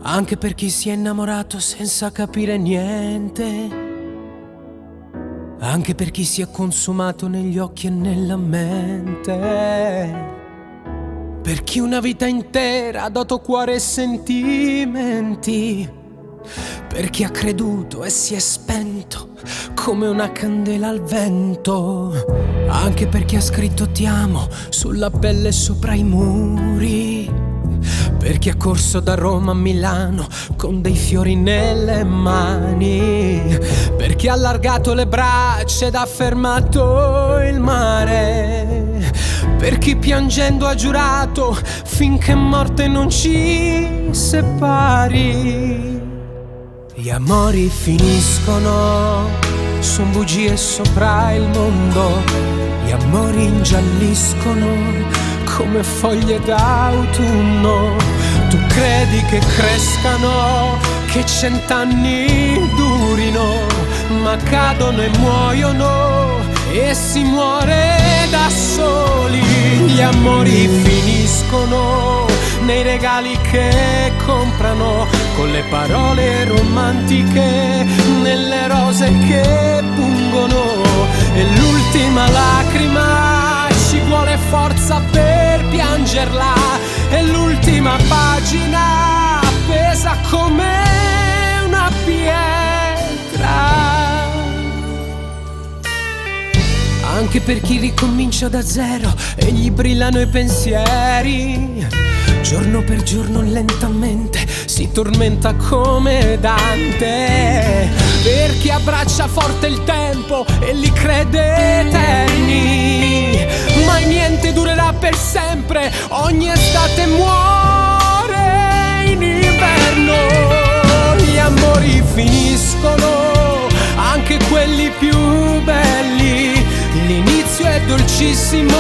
anche per chi si è innamorato senza capire niente, anche per chi si è consumato negli occhi e nella mente, per chi una vita intera ha dato cuore e sentimenti, per chi ha creduto e si è spento come una candela al vento, anche per chi ha scritto ti amo sulla pelle sopra i muri, per chi ha corso da Roma a Milano con dei fiori nelle mani, per chi ha allargato le braccia ed ha fermato il mare, per chi piangendo ha giurato finché morte non ci separi. Gli amori finiscono, son bugie sopra il mondo, gli amori ingialliscono come foglie d'autunno. Tu credi che crescano, che 100 anni durino, ma cadono e muoiono e si muore da soli. Gli amori finiscono nei regali che comprano, con le parole romantiche, nelle rose che pungono, e l'ultima lacrima ci vuole forza per piangerla, e l'ultima pagina pesa come una pietra. Anche per chi ricomincia da zero e gli brillano i pensieri, giorno per giorno lentamente si tormenta come Dante, per chi abbraccia forte il tempo e li crede eterni, mai niente durerà per sempre, ogni estate muore in inverno. Gli amori finiscono, anche quelli più belli, l'inizio è dolcissimo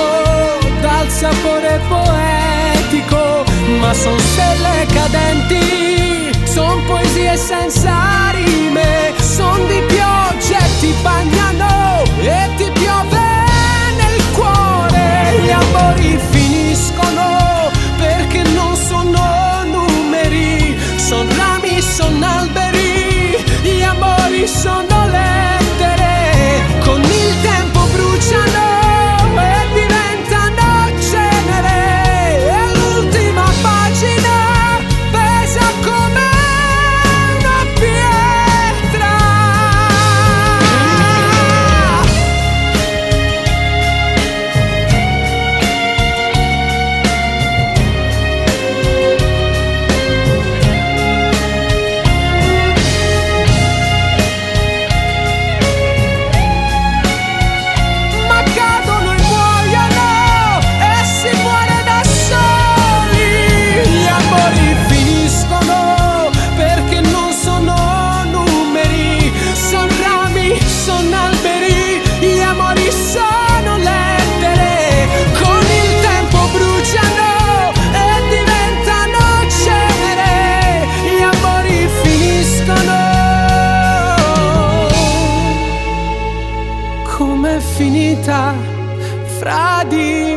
dal sapore poetico, ma son stelle cadenti, son poesie senza rime, son di piogge, ti bagnano e ti piove nel cuore. Gli amori finiscono perché non sono numeri, son rami, son alberi, gli amori sono lettere, con il tempo bruciano e diventano cenere, e l'ultima pagina pesa come una pietra. Ma cadono e muoiono e si muore da soli. Gli amori finiscono perché non sono numeri, son rami, son alberi, gli amori sono lettere, con il tempo bruciano e diventano cenere. Gli amori finiscono. Com'è finita fra di